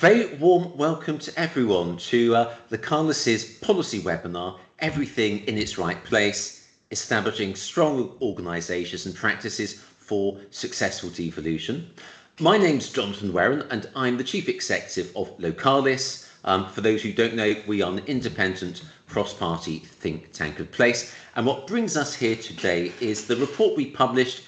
Very warm welcome to everyone to Localis's policy webinar, Everything in its Right Place, Establishing Strong Organisations and Practices for Successful Devolution. My name's Jonathan Warren and I'm the Chief Executive of Localis. For those who don't know, we are an independent cross-party think tank of place. And what brings us here today is the report we published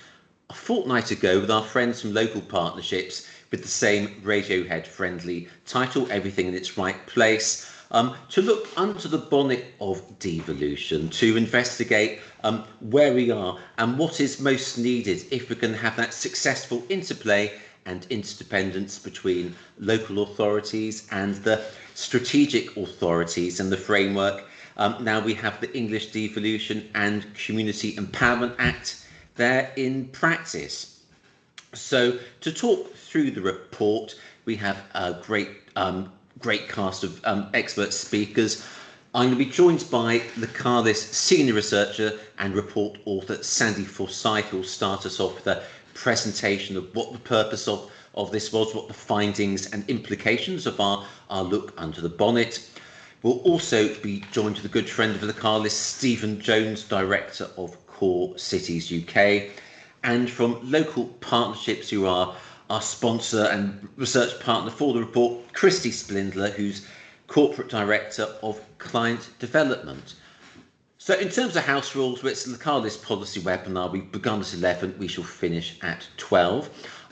a fortnight ago with our friends from local partnerships with the same Radiohead-friendly title, Everything in its Right Place, to look under the bonnet of devolution, to investigate where we are and what is most needed if we can have that successful interplay and interdependence between local authorities and the strategic authorities and the framework. Now we have the English Devolution and Community Empowerment Act there in practice. So to talk through the report, we have a great cast of expert speakers. I'm going to be joined by Localis senior researcher and report author Sandy Forsyth, who will start us off with a presentation of what the purpose of this was, what the findings and implications of our look under the bonnet. We'll also be joined with a good friend of Localis, Stephen Jones, Director of Core Cities UK, and from local partnerships, who are our sponsor and research partner for the report, Christy Splindler, who's Corporate Director of Client Development. So in terms of house rules, it's the Localis policy webinar. We've begun at 11, we shall finish at 12.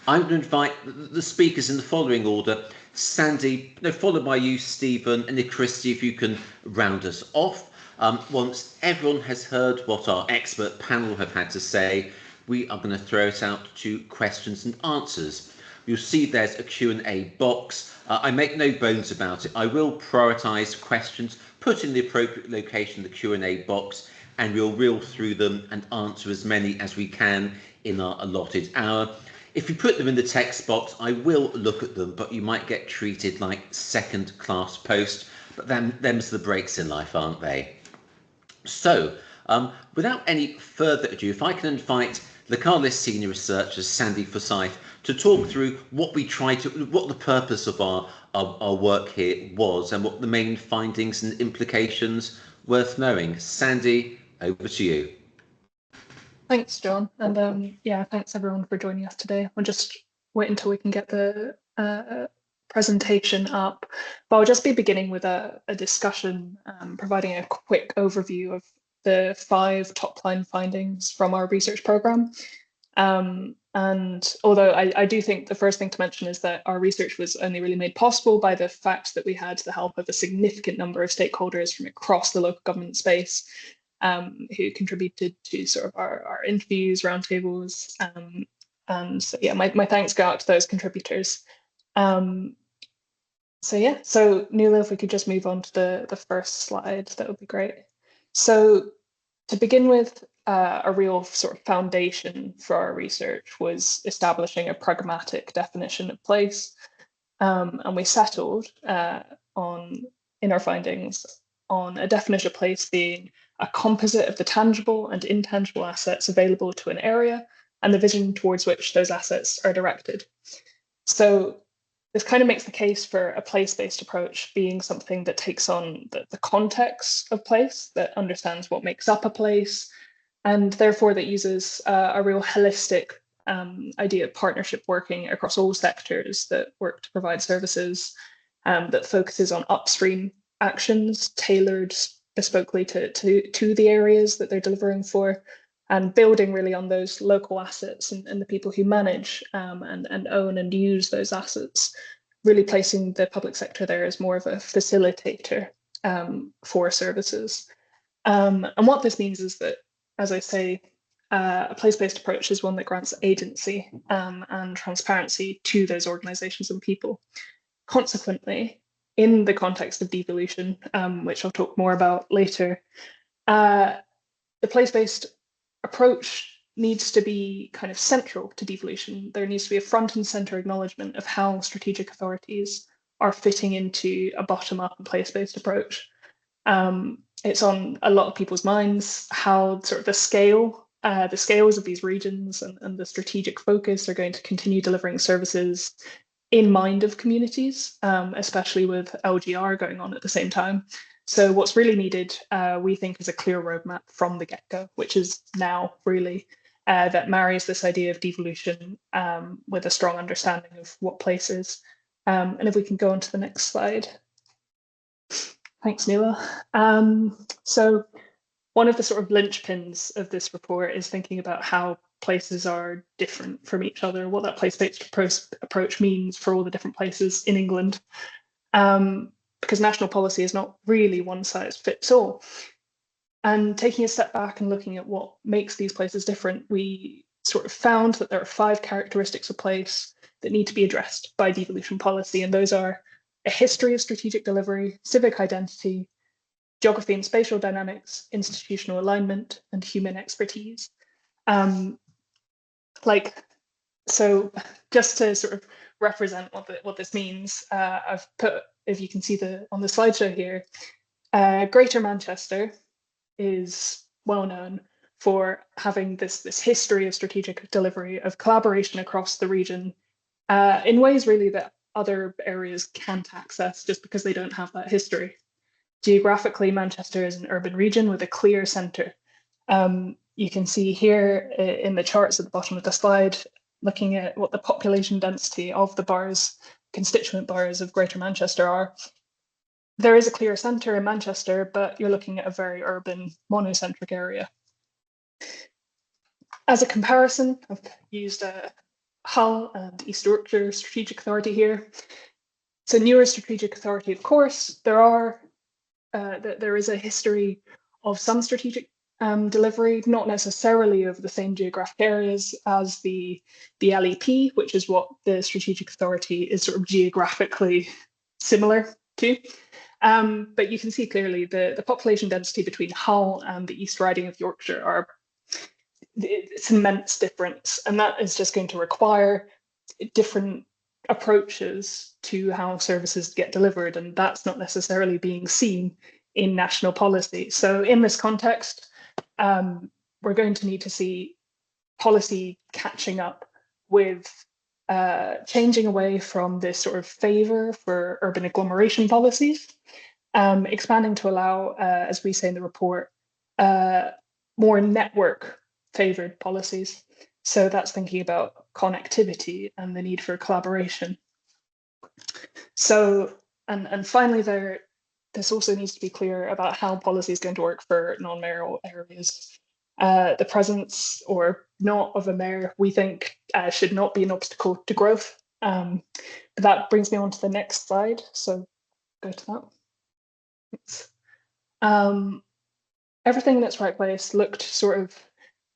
I'm going to invite the speakers in the following order. Sandy, followed by you, Stephen, and then Christy, if you can round us off. Once everyone has heard what our expert panel have had to say, we are going to throw it out to questions and answers. You'll see there's a Q&A box. I make no bones about it. I will prioritise questions, put in the appropriate location the Q&A box, and we'll reel through them and answer as many as we can in our allotted hour. If you put them in the text box, I will look at them, but you might get treated like second-class post. But them's the breaks in life, aren't they? So, without any further ado, if I can invite Localis senior researcher Sandy Forsyth to talk through what the purpose of our work here was and what the main findings and implications worth knowing. Sandy, over to you. Thanks, John, and yeah, thanks everyone for joining us today. We'll just wait until we can get the presentation up, but I'll just be beginning with a discussion, providing a quick overview of the 5 top-line findings from our research programme. And although I do think the first thing to mention is that our research was only really made possible by the fact that we had the help of a significant number of stakeholders from across the local government space, who contributed to sort of our interviews, roundtables, and so yeah, my thanks go out to those contributors. So yeah, so Nuala, if we could just move on to the first slide, that would be great. So to begin with, a real sort of foundation for our research was establishing a pragmatic definition of place, and we settled in our findings on a definition of place being a composite of the tangible and intangible assets available to an area and the vision towards which those assets are directed. So this kind of makes the case for a place-based approach being something that takes on the context of place, that understands what makes up a place, and therefore that uses a real holistic idea of partnership working across all sectors that work to provide services, that focuses on upstream actions tailored bespokely to the areas that they're delivering for, and building really on those local assets and the people who manage and own and use those assets, really placing the public sector there as more of a facilitator for services. And what this means is that, as I say, a place-based approach is one that grants agency and transparency to those organisations and people. Consequently, in the context of devolution, which I'll talk more about later, the place-based approach needs to be kind of central to devolution. There needs to be a front and centre acknowledgement of how strategic authorities are fitting into a bottom-up and place-based approach. It's on a lot of people's minds how sort of the scales of these regions and the strategic focus are going to continue delivering services in mind of communities, especially with LGR going on at the same time. So what's really needed, we think, is a clear roadmap from the get-go, which is now really that marries this idea of devolution with a strong understanding of what place is. And if we can go on to the next slide. Thanks, Nuala. So one of the sort of linchpins of this report is thinking about how places are different from each other, what that place-based approach means for all the different places in England. Because national policy is not really one size fits all. And taking a step back and looking at what makes these places different, we sort of found that there are 5 characteristics of place that need to be addressed by devolution policy. And those are a history of strategic delivery, civic identity, geography and spatial dynamics, institutional alignment, and human expertise. So just to sort of represent what this means, I've put, if you can see on the slideshow here, Greater Manchester is well known for having this history of strategic delivery, of collaboration across the region in ways really that other areas can't access just because they don't have that history. Geographically, Manchester is an urban region with a clear centre. You can see here in the charts at the bottom of the slide, looking at what the population density of the boroughs, constituent boroughs of Greater Manchester are. There is a clear centre in Manchester, but you're looking at a very urban, monocentric area. As a comparison, I've used Hull and East Yorkshire Strategic Authority here. So newer strategic authority, of course, there is a history of some strategic delivery, not necessarily of the same geographic areas as the LEP, which is what the strategic authority is sort of geographically similar to. But you can see clearly the population density between Hull and the East Riding of Yorkshire it's an immense difference, and that is just going to require different approaches to how services get delivered, and that's not necessarily being seen in national policy. So in this context, we're going to need to see policy catching up with changing away from this sort of favour for urban agglomeration policies, expanding to allow, as we say in the report, more network favoured policies. So that's thinking about connectivity and the need for collaboration. So, and finally, this also needs to be clear about how policy is going to work for non-mayoral areas. The presence or not of a mayor, we think, should not be an obstacle to growth. But that brings me on to the next slide. So go to that. Thanks. Everything in its right place looked sort of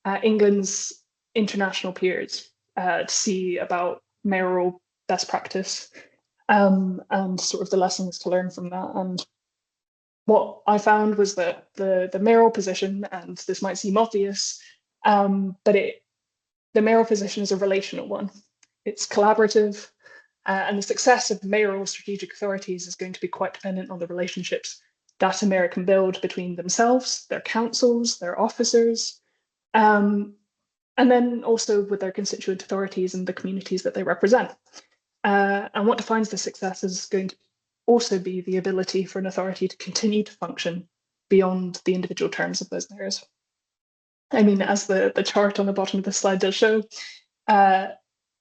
at England's international peers to see about mayoral best practice and sort of the lessons to learn from that. And what I found was that the mayoral position, and this might seem obvious, but the mayoral position is a relational one. It's collaborative, and the success of mayoral strategic authorities is going to be quite dependent on the relationships that a mayor can build between themselves, their councils, their officers, and then also with their constituent authorities and the communities that they represent. And what defines the success is going to also be the ability for an authority to continue to function beyond the individual terms of those mayors. I mean, as the chart on the bottom of the slide does show,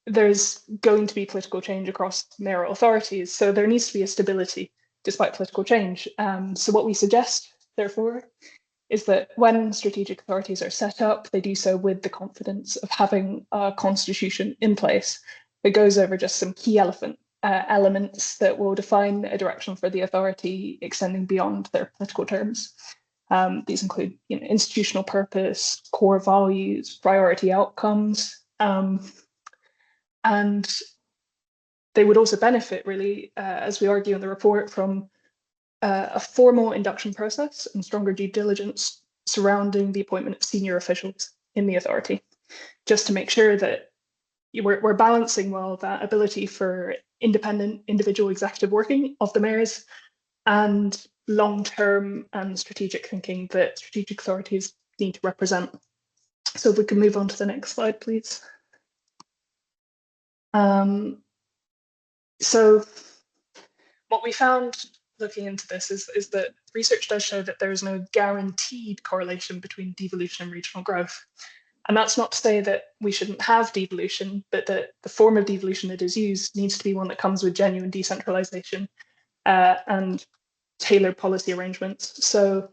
there's going to be political change across mayoral authorities, so there needs to be a stability despite political change. So what we suggest, therefore, is that when strategic authorities are set up, they do so with the confidence of having a constitution in place that goes over just some key elements that will define a direction for the authority extending beyond their political terms. These include, institutional purpose, core values, priority outcomes, and they would also benefit, really, as we argue in the report, from a formal induction process and stronger due diligence surrounding the appointment of senior officials in the authority, just to make sure that we're balancing well that ability for independent individual executive working of the mayors and long-term and strategic thinking that strategic authorities need to represent. So if we can move on to the next slide, please. So what we found looking into this is that research does show that there is no guaranteed correlation between devolution and regional growth. And that's not to say that we shouldn't have devolution, but that the form of devolution that is used needs to be one that comes with genuine decentralization and tailored policy arrangements. So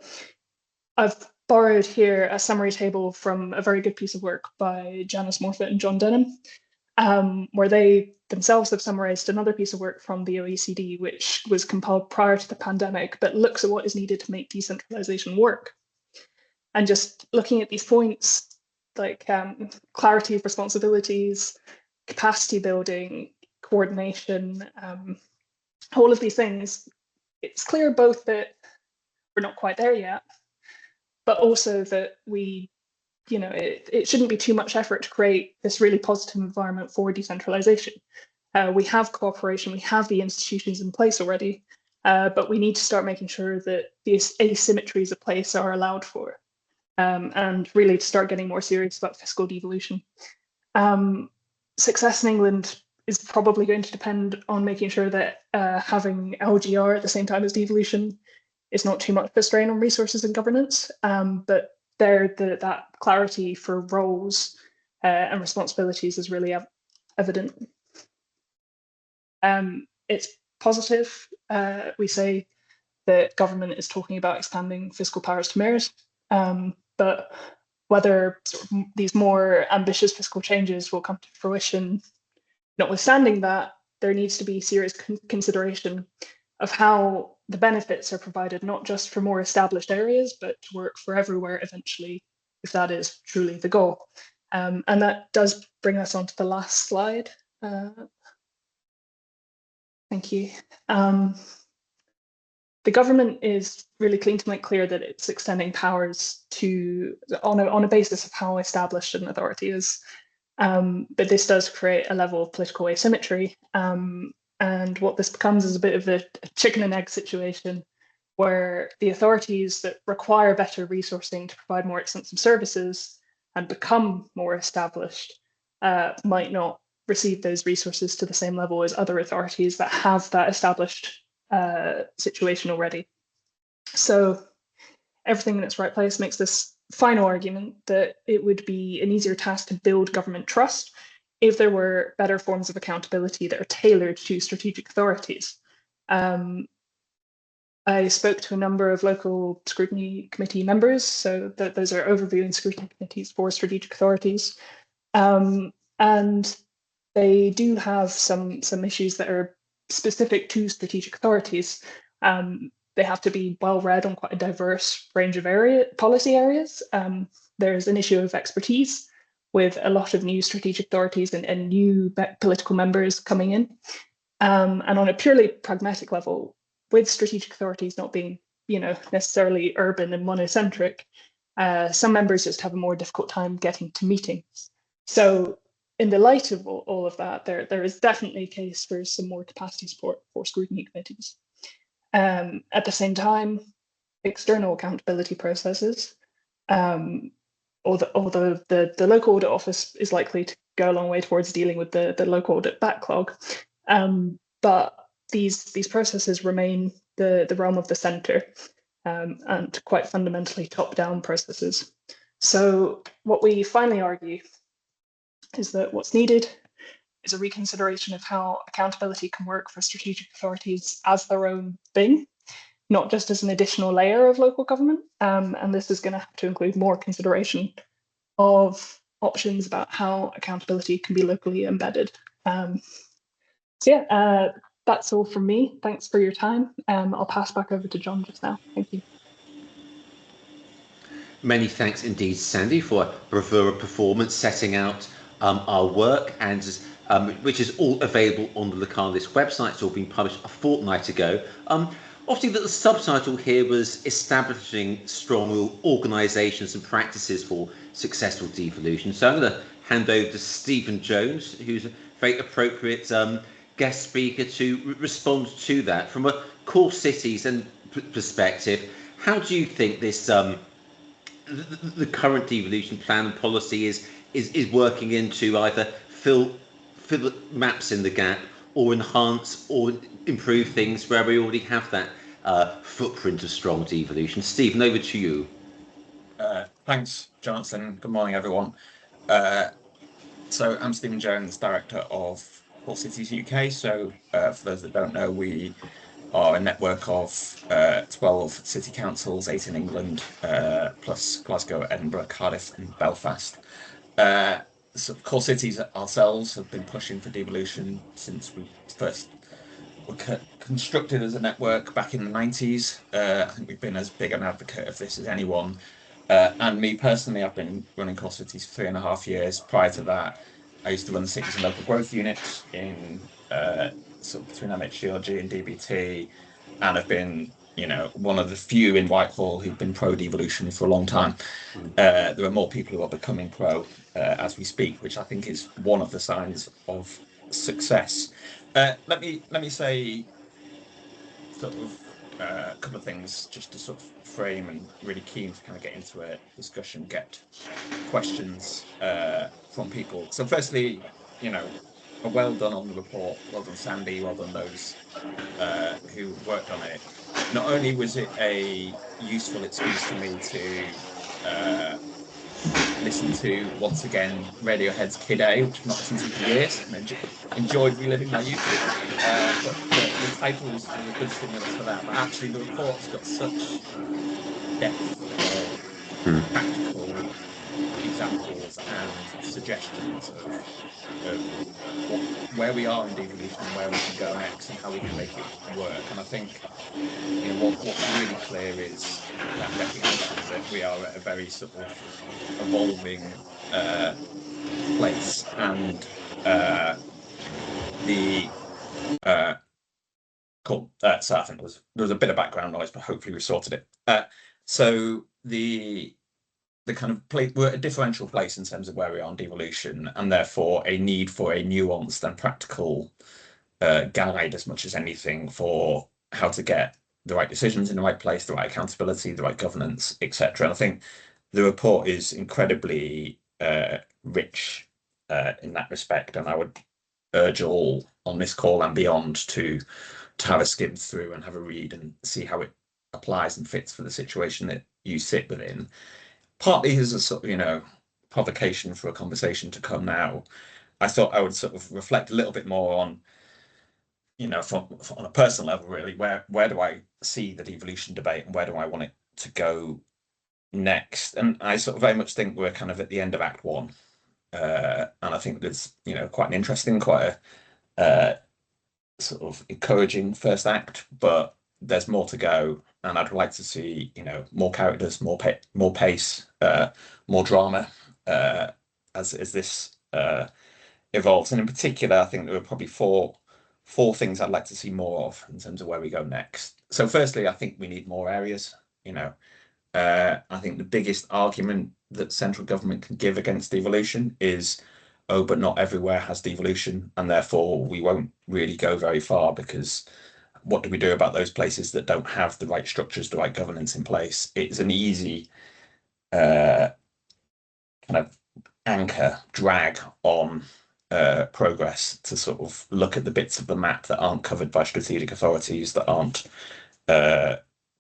I've borrowed here a summary table from a very good piece of work by Janice Morfitt and John Denham, where they themselves have summarized another piece of work from the OECD, which was compiled prior to the pandemic, but looks at what is needed to make decentralization work. And just looking at these points, like clarity of responsibilities, capacity building, coordination, all of these things, it's clear both that we're not quite there yet, but also that it shouldn't be too much effort to create this really positive environment for decentralization. We have cooperation, we have the institutions in place already, but we need to start making sure that these asymmetries of place are allowed for, and really to start getting more serious about fiscal devolution. Success in England is probably going to depend on making sure that having LGR at the same time as devolution is not too much of a strain on resources and governance, but that clarity for roles and responsibilities is really evident. It's positive. We say that government is talking about expanding fiscal powers to mayors, but whether these more ambitious fiscal changes will come to fruition, notwithstanding that, there needs to be serious consideration of how the benefits are provided, not just for more established areas, but to work for everywhere eventually, if that is truly the goal. And that does bring us on to the last slide. Thank you. The government is really keen to make clear that it's extending powers on a basis of how established an authority is. But this does create a level of political asymmetry. And what this becomes is a bit of a chicken and egg situation where the authorities that require better resourcing to provide more extensive services and become more established might not receive those resources to the same level as other authorities that have that established situation already. So everything in its right place makes this final argument that it would be an easier task to build government trust if there were better forms of accountability that are tailored to strategic authorities. I spoke to a number of local scrutiny committee members, so those are overview and scrutiny committees for strategic authorities. And they do have some issues that are specific to strategic authorities. They have to be well read on quite a diverse range of policy areas. There's an issue of expertise with a lot of new strategic authorities and new political members coming in. And on a purely pragmatic level, with strategic authorities not being, necessarily urban and monocentric, some members just have a more difficult time getting to meetings. So in the light of all of that, there is definitely a case for some more capacity support for scrutiny committees. At the same time, external accountability processes, although the local audit office is likely to go a long way towards dealing with the local audit backlog, but these processes remain the realm of the centre, and quite fundamentally top-down processes. So what we finally argue is that what's needed is a reconsideration of how accountability can work for strategic authorities as their own thing, not just as an additional layer of local government. And this is going to have to include more consideration of options about how accountability can be locally embedded. That's all from me. Thanks for your time. I'll pass back over to John just now. Thank you. Many thanks indeed, Sandy, for a bravura performance setting out our work, and which is all available on the Localis website. It's all been published a fortnight ago. Obviously, the subtitle here was Establishing Strong Organisations and Practices for Successful Devolution. So I'm going to hand over to Stephen Jones, who's a very appropriate guest speaker to respond to that. From a core cities and perspective, how do you think this the current devolution plan and policy is working into either fill maps in the gap or enhance or improve things where we already have that footprint of strong devolution. Stephen, over to you. Thanks, Jonathan. Good morning, everyone. So I'm Stephen Jones, Director of Core Cities UK. So for those that don't know, we are a network of 12 city councils, 8 in England, plus Glasgow, Edinburgh, Cardiff and Belfast. So Core Cities ourselves have been pushing for devolution since we first were constructed as a network back in the 90s. I think we've been as big an advocate of this as anyone. And me personally, I've been running Core Cities for 3.5 years. Prior to that, I used to run the cities and local growth unit in sort of between MHGLG and DBT, and I've been, one of the few in Whitehall who've been pro devolution for a long time. There are more people who are becoming pro as we speak, which I think is one of the signs of success. Let me say sort of a couple of things just to sort of frame, and really keen to kind of get into a discussion, get questions from people. So firstly, well done on the report, well done Sandy, well done those who worked on it. Not only was it a useful excuse for me to listen to, once again, Radiohead's Kid A, which I've not listened to for years, and enjoyed reliving my youth. But the title was a good stimulus for that. But actually, the report's got such depth of practical examples and suggestions of where we are in devolution and where we can go next and how we can make it work. And I think what's really clear is that recognition that we are at a very sort of evolving place, and cool. So I think there was a bit of background noise, but hopefully we sorted it. So the kind of we're at a differential place in terms of where we are on devolution, and therefore a need for a nuanced and practical guide as much as anything for how to get the right decisions in the right place, the right accountability, the right governance, etc. And I think the report is incredibly rich in that respect, and I would urge all on this call and beyond to have a skim through and have a read and see how it applies and fits for the situation that you sit within. Partly as a sort of, provocation for a conversation to come now, I thought I would sort of reflect a little bit more on, on a personal level, really, where do I see the devolution debate and where do I want it to go next? And I sort of very much think we're kind of at the end of Act 1. And I think there's, quite an interesting, quite a sort of encouraging first act, but there's more to go. And I'd like to see, more characters, more pace, more drama as this evolves. And in particular, I think there are probably four things I'd like to see more of in terms of where we go next. So firstly, I think we need more areas. I think the biggest argument that central government can give against devolution is, oh, but not everywhere has devolution, and therefore we won't really go very far, because what do we do about those places that don't have the right structures, the right governance in place? It's an easy kind of drag on progress to sort of look at the bits of the map that aren't covered by strategic authorities, that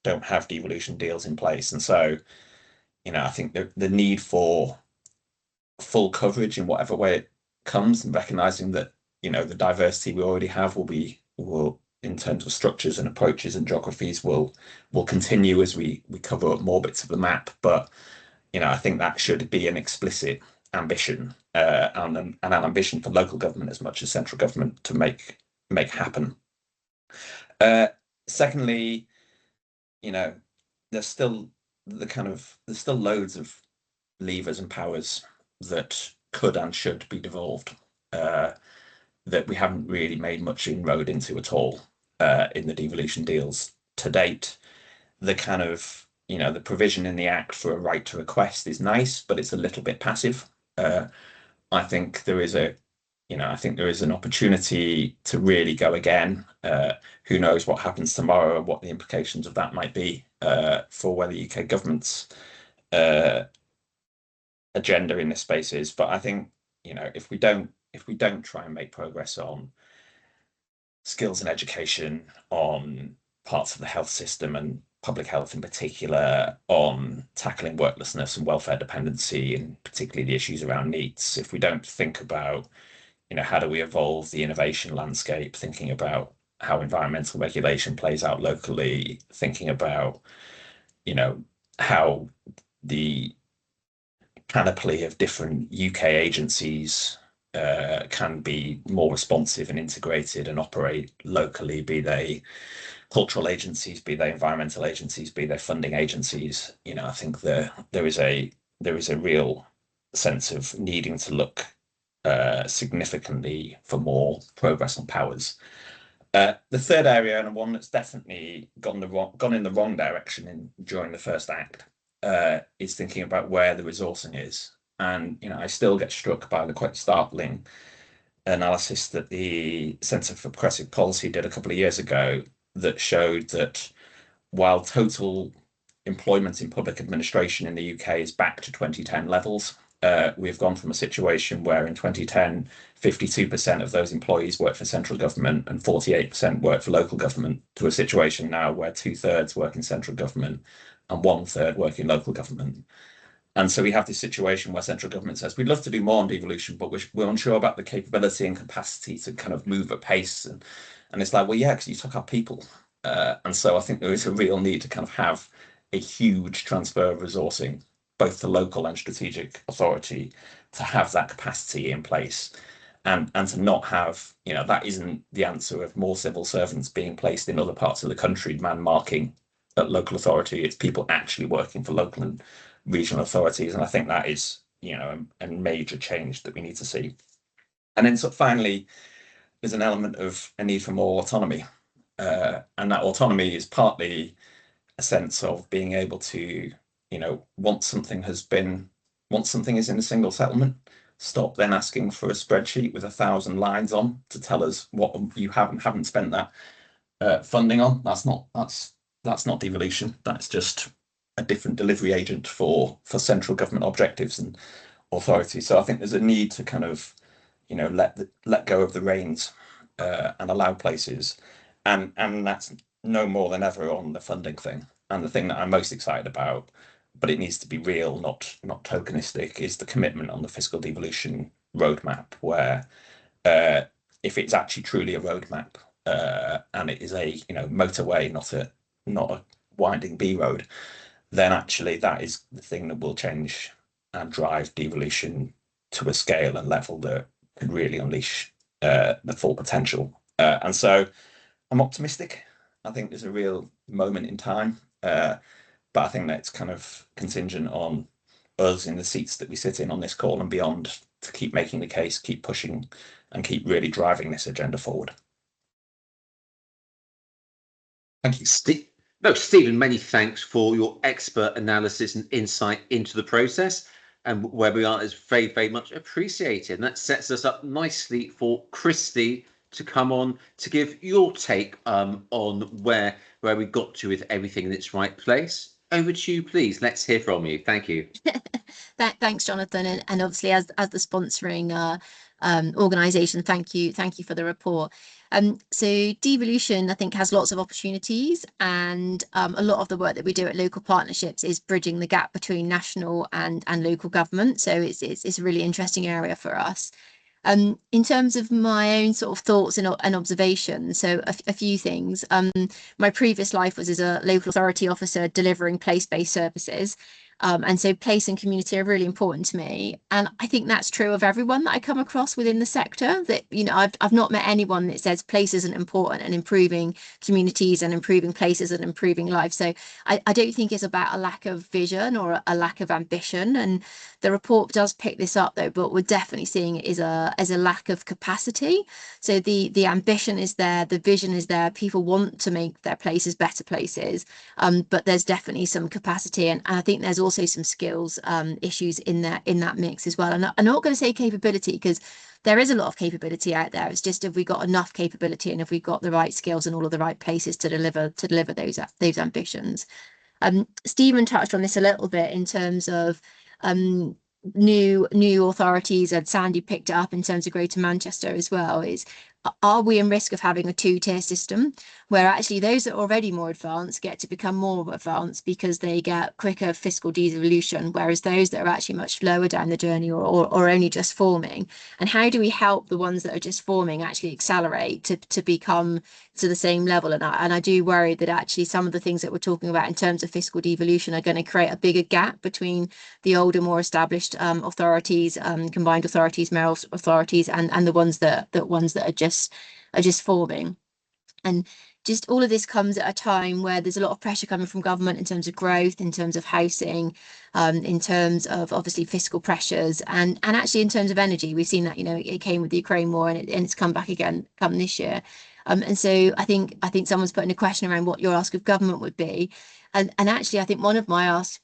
don't have devolution deals in place. And so, I think the need for full coverage in whatever way it comes, and recognizing that, the diversity we already have will in terms of structures and approaches and geographies will continue as we cover up more bits of the map. But, I think that should be an explicit ambition and an ambition for local government as much as central government to make happen. Secondly, there's still loads of levers and powers that could and should be devolved that we haven't really made much inroad into at all in the devolution deals to date. The kind of, the provision in the Act for a right to request is nice, but it's a little bit passive. I think there is an opportunity to really go again. Who knows what happens tomorrow and what the implications of that might be for where the UK government's agenda in this space is. But I think, if we don't try and make progress on skills and education, on parts of the health system and public health in particular, on tackling worklessness and welfare dependency, and particularly the issues around NEETs. If we don't think about, how do we evolve the innovation landscape, thinking about how environmental regulation plays out locally, thinking about, how the panoply of different UK agencies can be more responsive and integrated and operate locally, be they cultural agencies, be they environmental agencies, be they funding agencies. I think there is a real sense of needing to look significantly for more progress on powers. The third area, and one that's definitely gone in the wrong direction during the first act, is thinking about where the resourcing is. And I still get struck by the quite startling analysis that the Centre for Progressive Policy did a couple of years ago, that showed that while total employment in public administration in the UK is back to 2010 levels, we've gone from a situation where in 2010, 52% of those employees work for central government and 48% work for local government, to a situation now where 2/3 work in central government and 1/3 work in local government. And so we have this situation where central government says, we'd love to do more on devolution, but we're unsure about the capability and capacity to kind of move at pace. And it's like, well, yeah, because you took our people. And so I think there is a real need to kind of have a huge transfer of resourcing, both to local and strategic authority, to have that capacity in place. And to not have, that isn't the answer of more civil servants being placed in other parts of the country, man marking at local authority. It's people actually working for local and regional authorities. And I think that is, a major change that we need to see. And then finally, there's an element of a need for more autonomy. And that autonomy is partly a sense of being able to, once something is in a single settlement, stop then asking for a spreadsheet with 1,000 lines on to tell us what you haven't spent that funding on. That's not devolution. That's just a different delivery agent for central government objectives and authority. So I think there's a need to kind of, let go of the reins and allow places, and that's no more than ever on the funding thing. And the thing that I'm most excited about, but it needs to be real, not tokenistic, is the commitment on the fiscal devolution roadmap, where if it's actually truly a roadmap and it is a motorway, not a winding B road, then actually that is the thing that will change and drive devolution to a scale and level that could really unleash the full potential. And so I'm optimistic. I think there's a real moment in time, but I think that's kind of contingent on us in the seats that we sit in on this call and beyond to keep making the case, keep pushing, and keep really driving this agenda forward. Thank you. Stephen, many thanks for your expert analysis and insight into the process, and where we are is very, very much appreciated. And that sets us up nicely for Christy to come on to give your take on where we got to with everything in its right place. Over to you, please. Let's hear from you. Thank you. Thanks, Jonathan, and obviously as the sponsoring organisation, thank you for the report. So devolution, I think, has lots of opportunities, and a lot of the work that we do at local partnerships is bridging the gap between national and local government. So it's a really interesting area for us. In terms of my own sort of thoughts and observations, so a few things. My previous life was as a local authority officer delivering place-based services. And so place and community are really important to me. And I think that's true of everyone that I come across within the sector, that, I've not met anyone that says place isn't important and improving communities and improving places and improving life. So I don't think it's about a lack of vision or a lack of ambition. And the report does pick this up, though, but we're definitely seeing it as a lack of capacity. So the ambition is there, the vision is there. People want to make their places better places, but there's definitely some capacity, and I think there's also some skills issues in that mix as well. And I'm not going to say capability, because there is a lot of capability out there. It's just, have we got enough capability, and have we got the right skills in all of the right places to deliver those ambitions? Stephen touched on this a little bit in terms of new authorities, and Sandy picked it up in terms of Greater Manchester as well. are we in risk of having a two-tier system where actually those that are already more advanced get to become more advanced because they get quicker fiscal devolution, whereas those that are actually much lower down the journey or only just forming? And how do we help the ones that are just forming actually accelerate to become to the same level? And I do worry that actually some of the things that we're talking about in terms of fiscal devolution are going to create a bigger gap between the older, more established authorities, combined authorities, mayoral authorities, and the ones that are just forming. And just all of this comes at a time where there's a lot of pressure coming from government in terms of growth, in terms of housing, in terms of obviously fiscal pressures, and actually in terms of energy. We've seen that, you know, it came with the Ukraine war and it's come back again come this year. And so I think someone's putting a question around what your ask of government would be. And actually, I think one of my asks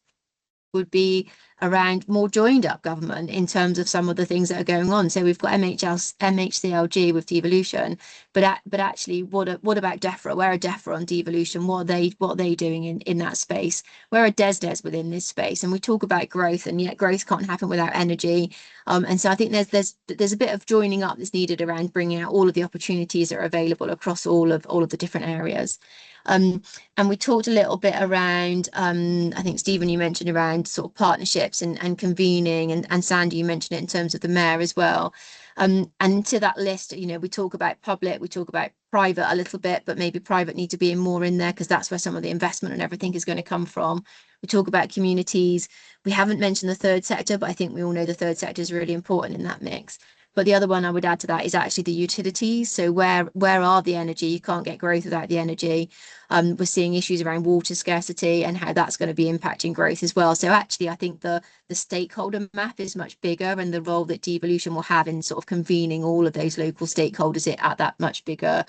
would be around more joined up government in terms of some of the things that are going on. So we've got MHCLG with devolution, but actually, what about DEFRA? Where are DEFRA on devolution? What are they doing in that space? Where are DESDES within this space? And we talk about growth, and yet growth can't happen without energy. And so I think there's a bit of joining up that's needed around bringing out all of the opportunities that are available across all of the different areas. And we talked a little bit around, I think, Stephen, you mentioned around sort of partnerships and convening, and Sandy, you mentioned it in terms of the mayor as well. And to that list, you know, we talk about public, we talk about private a little bit, but maybe private need to be more in there because that's where some of the investment and everything is going to come from. We talk about communities. We haven't mentioned the third sector, but I think we all know the third sector is really important in that mix. But the other one I would add to that is actually the utilities. So where are the energy? You can't get growth without the energy. We're seeing issues around water scarcity and how that's going to be impacting growth as well. So actually, I think the stakeholder map is much bigger, and the role that devolution will have in sort of convening all of those local stakeholders at that much bigger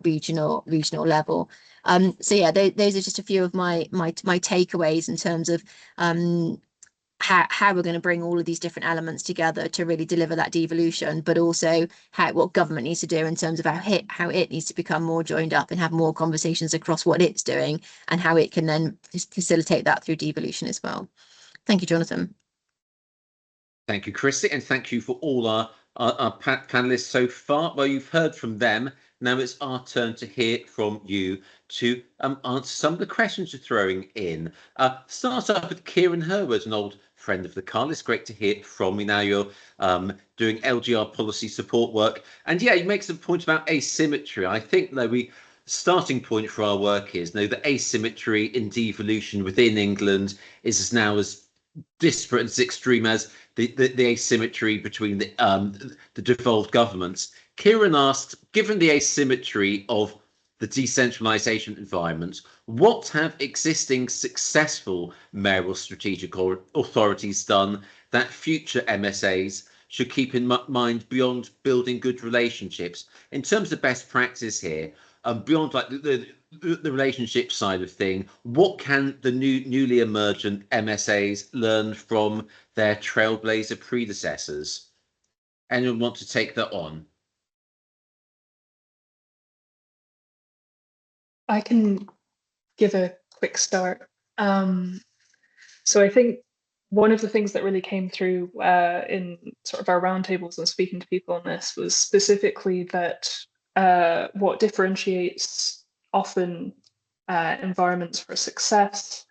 regional level. So yeah, those are just a few of my takeaways in terms of how we're going to bring all of these different elements together to really deliver that devolution, but also what government needs to do in terms of how it needs to become more joined up and have more conversations across what it's doing and how it can then facilitate that through devolution as well. Thank you, Jonathan. Thank you, Chrissy, and thank you for all our panelists so far. Well, you've heard from them. Now it's our turn to hear from you to answer some of the questions you're throwing in. Start off with Kieran Herwood, an old friend of Localis. Great to hear from you. Now you're doing LGR policy support work. And yeah, you make some point about asymmetry. I think the starting point for our work is the asymmetry in devolution within England is now as disparate and as extreme as the asymmetry between the devolved governments. Kieran asked, given the asymmetry of the decentralisation environment, what have existing successful mayoral strategic authorities done that future MSAs should keep in mind beyond building good relationships? In terms of best practice here, beyond like the relationship side of thing, what can the newly emergent MSAs learn from their trailblazer predecessors? Anyone want to take that on? I can give a quick start. So I think one of the things that really came through in sort of our roundtables and speaking to people on this was specifically that what differentiates often environments for success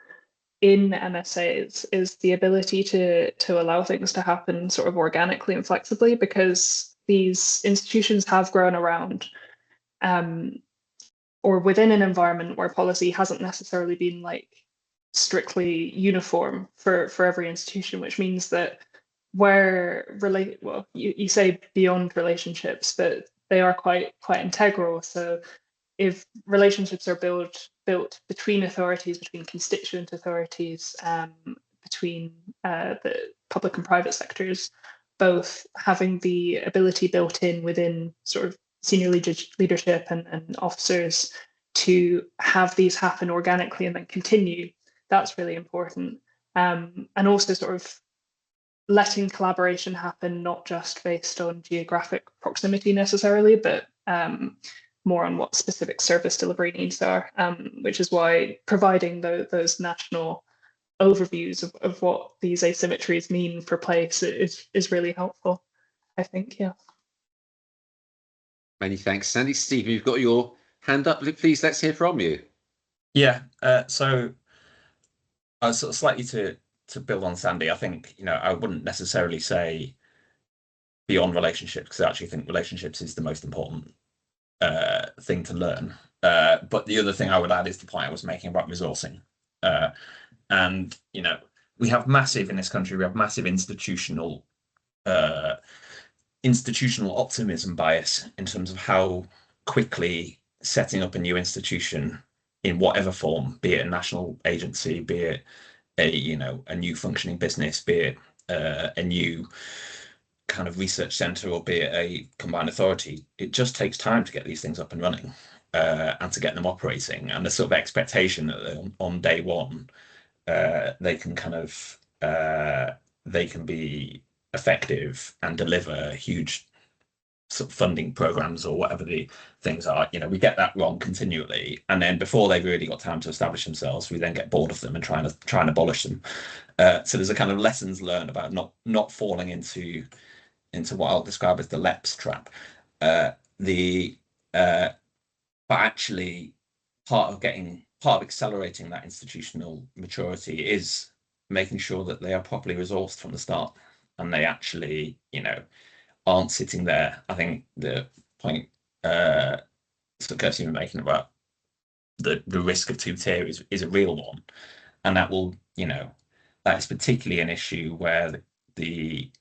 in MSAs is the ability to allow things to happen sort of organically and flexibly, because these institutions have grown around or within an environment where policy hasn't necessarily been like strictly uniform for every institution, which means that you say beyond relationships, but they are quite integral. So if relationships are built between authorities, between constituent authorities, between the public and private sectors, both having the ability built in within sort of senior leadership and officers to have these happen organically and then continue, that's really important. And also sort of letting collaboration happen, not just based on geographic proximity necessarily, but more on what specific service delivery needs are, which is why providing those national overviews of what these asymmetries mean for place is really helpful, I think. Yeah. Many thanks, Sandy. Stephen, you've got your hand up. Please, let's hear from you. Yeah, so sort of slightly to build on Sandy, I think, I wouldn't necessarily say beyond relationships, because I actually think relationships is the most important thing to learn. But the other thing I would add is the point I was making about resourcing. And, we have massive in this country, we have massive institutional optimism bias in terms of how quickly setting up a new institution in whatever form, be it a national agency, be it a new functioning business, be it a new kind of research center, or be it a combined authority, it just takes time to get these things up and running and to get them operating. And the sort of expectation that on day one they can be effective and deliver huge sort of funding programs or whatever the things are, we get that wrong continually, and then before they've really got time to establish themselves, we then get bored of them and try and abolish them. So there's a kind of lessons learned about not falling into what I'll describe as the LEPS trap. But actually, part of accelerating that institutional maturity is making sure that they are properly resourced from the start, and they actually, aren't sitting there. I think the point Kirsty was making about the risk of two-tier is a real one, and that will, that is particularly an issue where the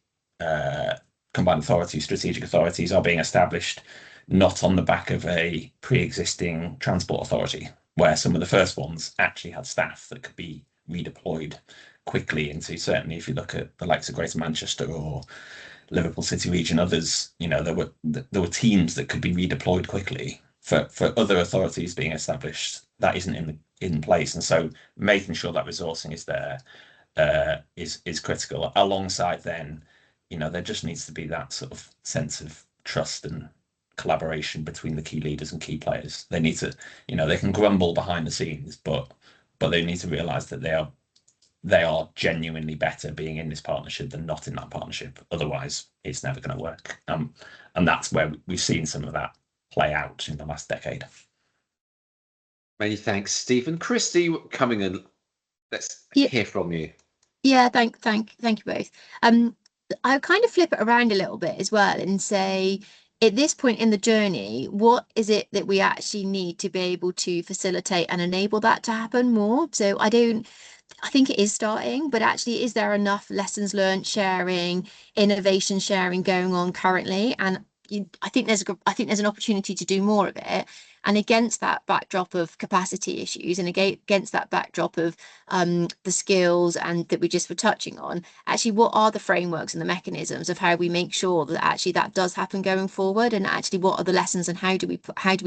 combined authorities, strategic authorities, are being established not on the back of a pre-existing transport authority, where some of the first ones actually had staff that could be redeployed quickly into, certainly if you look at the likes of Greater Manchester or Liverpool City region, others, there were teams that could be redeployed quickly. For other authorities being established, that isn't in place, and so making sure that resourcing is there is critical. Alongside then, there just needs to be that sort of sense of trust and collaboration between the key leaders and key players. They need to, they can grumble behind the scenes, but they need to realize that they are genuinely better being in this partnership than not in that partnership. Otherwise, it's never going to work. And that's where we've seen some of that play out in the last decade. Many thanks, Stephen. Christy, coming in, let's hear from you. Yeah, thank you both. I kind of flip it around a little bit as well and say, at this point in the journey, what is it that we actually need to be able to facilitate and enable that to happen more? So I think it is starting, but actually, is there enough lessons learned sharing, innovation sharing going on currently? And I think there's an opportunity to do more of it. And against that backdrop of capacity issues, and against that backdrop of the skills and that we just were touching on, actually, what are the frameworks and the mechanisms of how we make sure that actually that does happen going forward? And actually, what are the lessons and how do we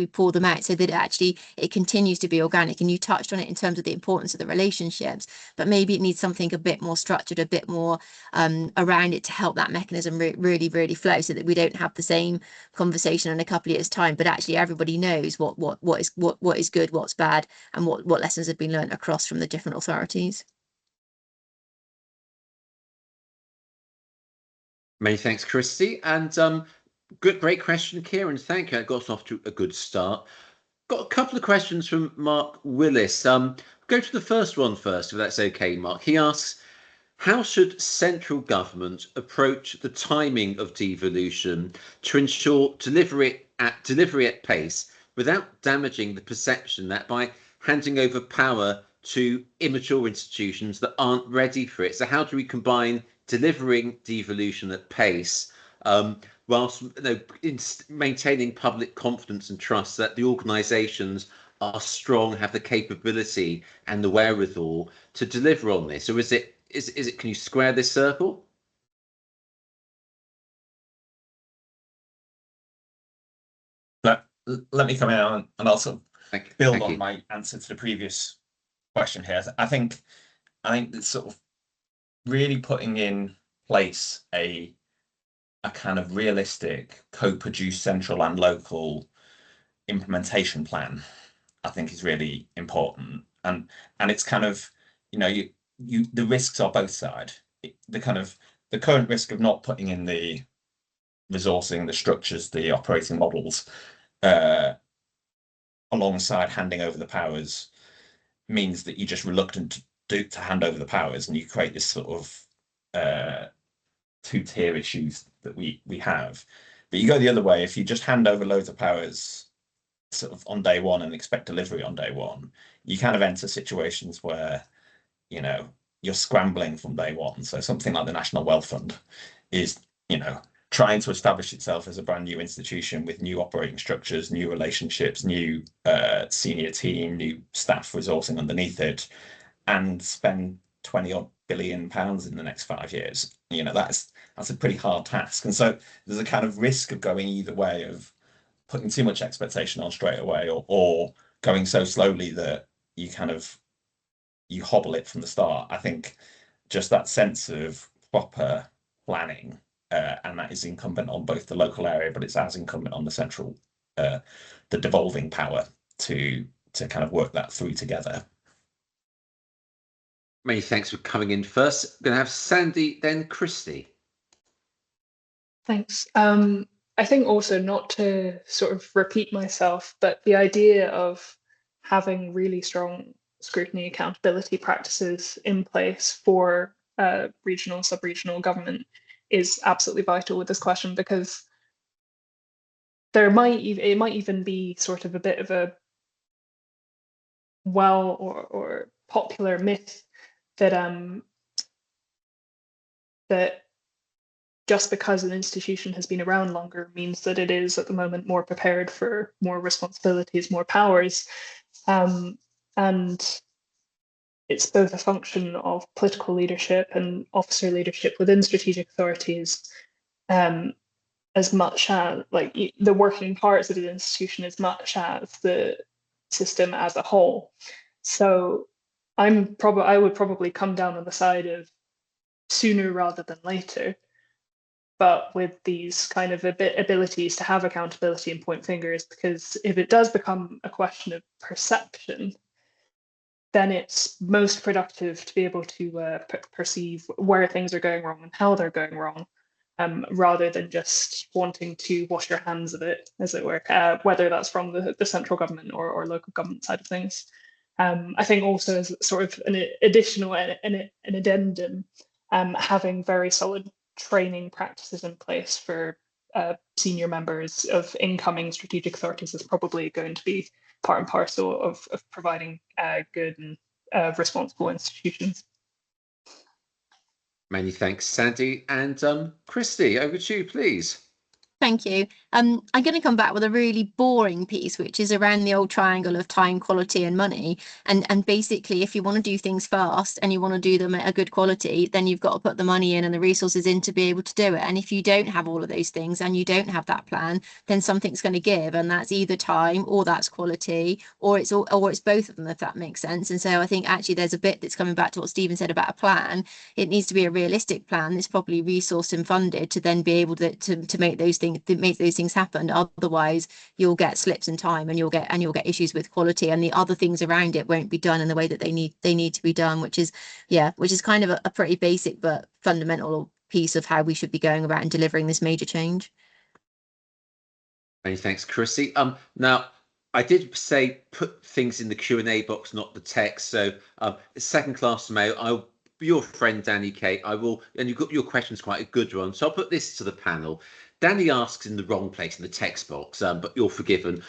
pour them out so that it continues to be organic? And you touched on it in terms of the importance of the relationships, but maybe it needs something a bit more structured, a bit more around it to help that mechanism really, really flow, so that we don't have the same conversation in a couple of years' time, but actually everybody knows what is good, what's bad, and what lessons have been learned across from the different authorities. Many thanks, Christy, and great question, Kieran. Thank you. I got off to a good start. Got a couple of questions from Mark Willis. Go to the first one first, if that's okay, Mark. He asks, how should central government approach the timing of devolution to ensure delivery at pace without damaging the perception that by handing over power to immature institutions that aren't ready for it? So how do we combine delivering devolution at pace whilst maintaining public confidence and trust that the organisations are strong, have the capability and the wherewithal to deliver on this? Or is it can you square this circle? Let me come in and also build on you. my answer to the previous question here. I think it's sort of really putting in place a kind of realistic co-produced central and local implementation plan, I think, is really important. And it's kind of, the risks are both sides. The current risk of not putting in the resourcing, the structures, the operating models, alongside handing over the powers, means that you're just reluctant to hand over the powers, and you create this sort of two-tier issues that we have. But you go the other way, if you just hand over loads of powers sort of on day one and expect delivery on day one, you kind of enter situations where, you know, you're scrambling from day one. So something like the National Wealth Fund is, you know, trying to establish itself as a brand new institution with new operating structures, new relationships, new senior team, new staff resourcing underneath it, and spend 20-odd billion pounds in the next 5 years. You know, that's a pretty hard task. And so there's a kind of risk of going either way, of putting too much expectation on straight away, or going so slowly that you kind of hobble it from the start. I think just that sense of proper planning, and that is incumbent on both the local area, but it's as incumbent on the central, the devolving power to kind of work that through together. Many thanks for coming in first. We're going to have Sandy, then Christy. Thanks. I think also, not to sort of repeat myself, but the idea of having really strong scrutiny accountability practices in place for regional, sub-regional government is absolutely vital with this question, because it might even be sort of a bit of a or popular myth that that just because an institution has been around longer means that it is at the moment more prepared for more responsibilities, more powers. And it's both a function of political leadership and officer leadership within strategic authorities, as much as like the working parts of the institution, as much as the system as a whole. So I would probably come down on the side of sooner rather than later, but with these kind of abilities to have accountability and point fingers, because if it does become a question of perception, then it's most productive to be able to perceive where things are going wrong and how they're going wrong, rather than just wanting to wash your hands of it, as it were, whether that's from the central government or local government side of things. I think also, as sort of an additional, an addendum, having very solid training practices in place for senior members of incoming strategic authorities is probably going to be part and parcel of providing good and responsible institutions. Many thanks, Sandy. And Christy, over to you, please. Thank you. I'm going to come back with a really boring piece, which is around the old triangle of time, quality, and money. And basically, if you want to do things fast and you want to do them at a good quality, then you've got to put the money in and the resources in to be able to do it. And if you don't have all of those things and you don't have that plan, then something's going to give, and that's either time or that's quality, or it's both of them, if that makes sense. And so I think actually there's a bit that's coming back to what Stephen said about a plan. It needs to be a realistic plan that's properly resourced and funded to then be able to make those things happen. Otherwise you'll get slips in time, and you'll get issues with quality, and the other things around it won't be done in the way that they need to be done, which is kind of a pretty basic but fundamental piece of how we should be going about and delivering this major change. Many thanks, Chrissy. Now, I did say put things in the Q&A box, not the text. So second class mail, your friend Danny K, I will, and you've got your question's quite a good one, so I'll put this to the panel. Danny asks in the wrong place in the text box, but you're forgiven.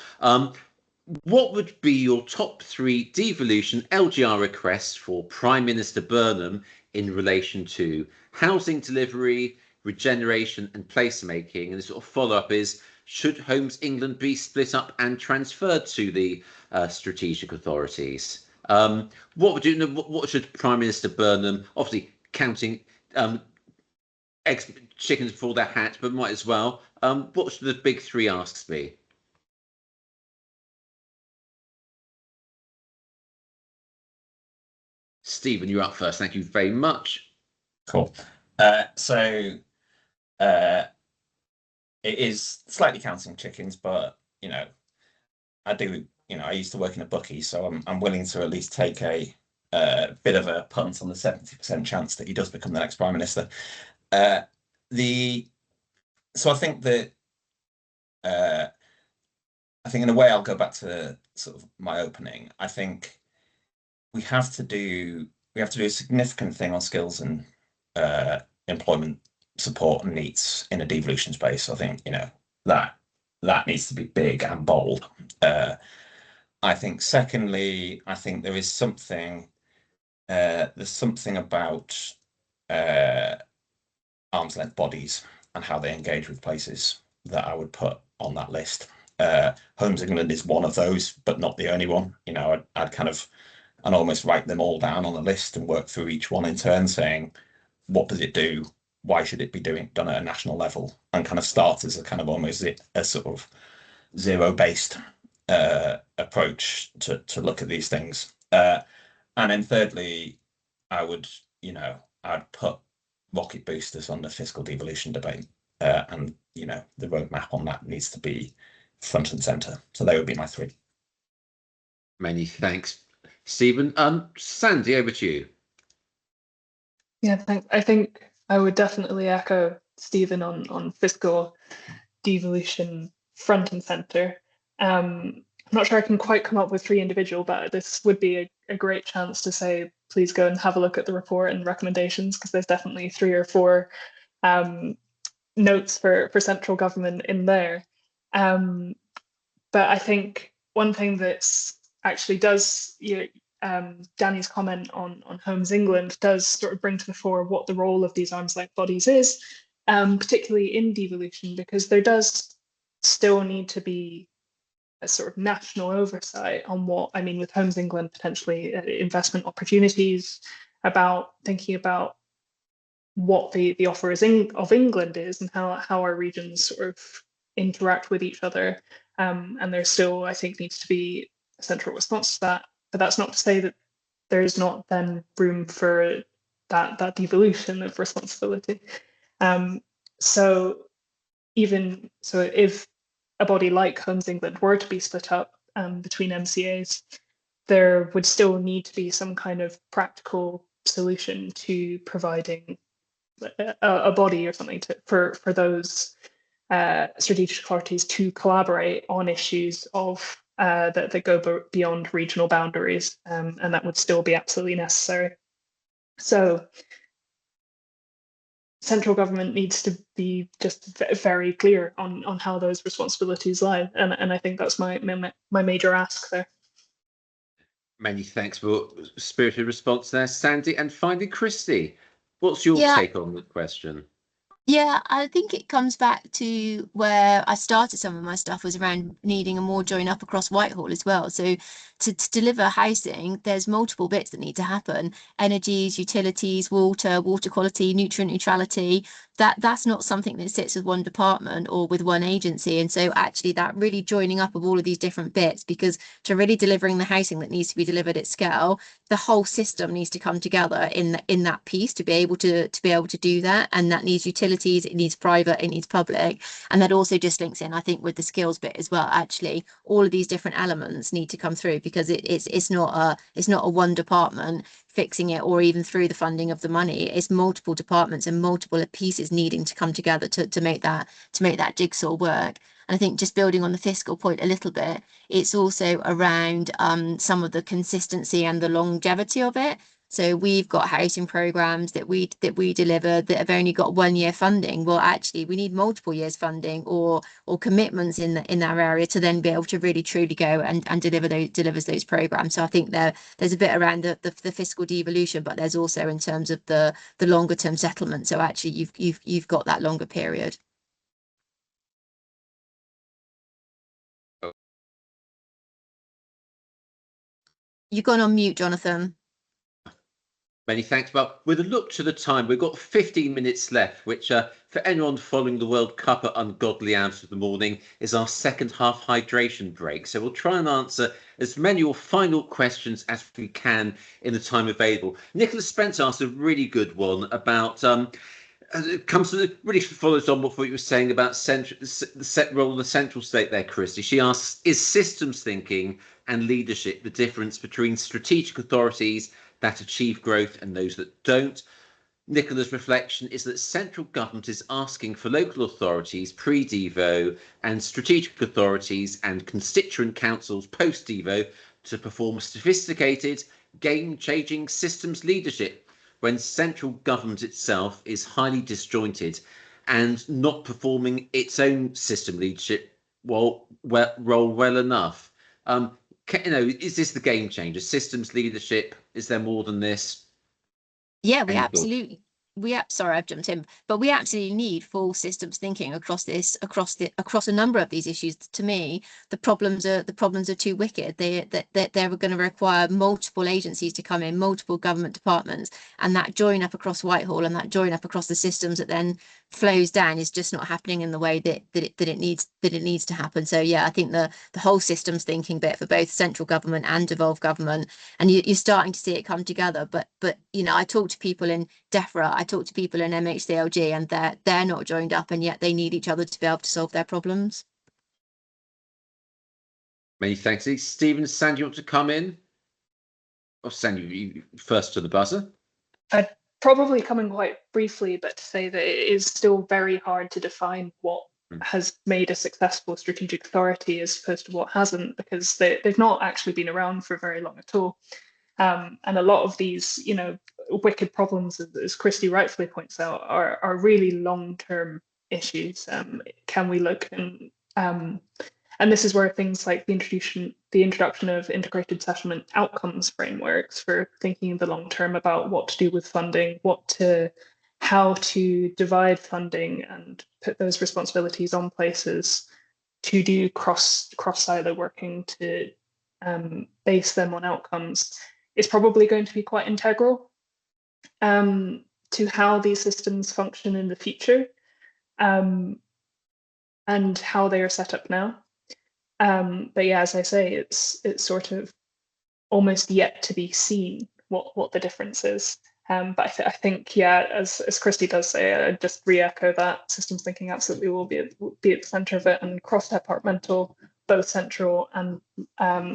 What would be your top 3 devolution LGR requests for Prime Minister Burnham in relation to housing delivery, regeneration and placemaking? And the sort of follow-up is, should Homes England be split up and transferred to the strategic authorities? What should Prime Minister Burnham, obviously counting eggs, chickens before their hat, but might as well, what should the big 3 asks be? Stephen, you're up first. Thank you very much. Cool. So it is slightly counting chickens, but I used to work in a bookie, so I'm willing to at least take a bit of a punt on the 70% chance that he does become the next Prime Minister. The so I think that I think in a way I'll go back to sort of my opening. I think we have to do a significant thing on skills and employment support and needs in a devolution space. I think that needs to be big and bold. I think secondly, I think there is something there's something about arm's length bodies and how they engage with places that I would put on that list. Homes England is one of those, but not the only one. I'd almost write them all down on the list and work through each one in turn, saying, what does it do? Why should it be done at a national level? And kind of start as a kind of almost a sort of zero-based approach to look at these things. And then thirdly, I'd put rocket boosters on the fiscal devolution debate, and the roadmap on that needs to be front and center. So they would be my three. Many thanks, Stephen. Sandy, over to you. Yeah, thanks. I think I would definitely echo Stephen on fiscal devolution front and center. I'm not sure I can quite come up with three individual, but this would be a great chance to say, please go and have a look at the report and recommendations, because there's definitely 3 or 4 notes for central government in there. But I think one thing that's actually does, Danny's comment on Homes England does sort of bring to the fore what the role of these arm's length bodies is, particularly in devolution, because there does still need to be a sort of national oversight on what, I mean, with Homes England, potentially investment opportunities, about thinking about what the offer of England is and how our regions sort of interact with each other. And there still, I think, needs to be a central response to that. But that's not to say that there's not then room for that devolution of responsibility. So if a body like Homes England were to be split up between MCAs, there would still need to be some kind of practical solution to providing a body or something for those strategic authorities to collaborate on issues of that go beyond regional boundaries, and that would still be absolutely necessary. So central government needs to be just very clear on how those responsibilities lie, and I think that's my major ask there. Many thanks for spirited response there, Sandy. And finally, Christy, what's your take on the question? Yeah, I think it comes back to where I started some of my stuff was around needing a more join up across Whitehall as well. So to deliver housing, there's multiple bits that need to happen. Energies, utilities, water quality, nutrient neutrality. That's not something that sits with one department or with one agency. And so actually that really joining up of all of these different bits, because to really delivering the housing that needs to be delivered at scale, the whole system needs to come together in that piece to be able to do that. And that needs utilities, it needs private, it needs public. And that also just links in, I think, with the skills bit as well. Actually, all of these different elements need to come through, because it's not a one department fixing it, or even through the funding of the money. It's multiple departments and multiple pieces needing to come together to make that jigsaw work. And I think, just building on the fiscal point a little bit, it's also around some of the consistency and the longevity of it. So we've got housing programs that we deliver that have only got 1 year funding. Well, actually, we need multiple years funding or commitments in our area to then be able to really truly go and deliver those programs. So I think there's a bit around the fiscal devolution, but there's also in terms of the longer term settlement. So actually, you've got that longer period. You've gone on mute, Jonathan. Many thanks. Well, with a look to the time, we've got 15 minutes left, which for anyone following the World Cup at ungodly hours of the morning is our second half hydration break. So we'll try and answer as many or final questions as we can in the time available. Nicholas Spence asked a really good one about it really follows on what you were saying about the role of the central state there, Christy. She asks, is systems thinking and leadership the difference between strategic authorities that achieve growth and those that don't? Nicola's reflection is that central government is asking for local authorities pre-Devo and strategic authorities and constituent councils post-Devo to perform sophisticated, game-changing systems leadership when central government itself is highly disjointed and not performing its own system leadership role well enough. Is this the game changer? Systems leadership? Is there more than this? Yeah, sorry, I've jumped in, but we absolutely need full systems thinking across a number of these issues. To me, the problems are too wicked. They're going to require multiple agencies to come in, multiple government departments, and that join up across Whitehall and that join up across the systems that then flows down is just not happening in the way that it needs to happen. So yeah, I think the whole systems thinking bit for both central government and devolved government, and you're starting to see it come together. But I talk to people in DEFRA, I talk to people in MHCLG, and they're not joined up, and yet they need each other to be able to solve their problems. Many thanks. Stephen, Sandy, you want to come in? Or Sandy, you first to the buzzer. I'd probably come in quite briefly, but to say that it is still very hard to define what has made a successful strategic authority as opposed to what hasn't, because they've not actually been around for very long at all. And a lot of these, wicked problems, as Christy rightfully points out, are really long-term issues. Can we look and this is where things like the introduction of integrated settlement outcomes frameworks for thinking in the long term about what to do with funding, how to divide funding and put those responsibilities on places to do cross silo working to base them on outcomes is probably going to be quite integral to how these systems function in the future and how they are set up now. But yeah, as I say, it's sort of almost yet to be seen what the difference is. But I think, yeah, as Christy does say, I just re-echo that systems thinking absolutely will be at the centre of it, and cross-departmental, both central and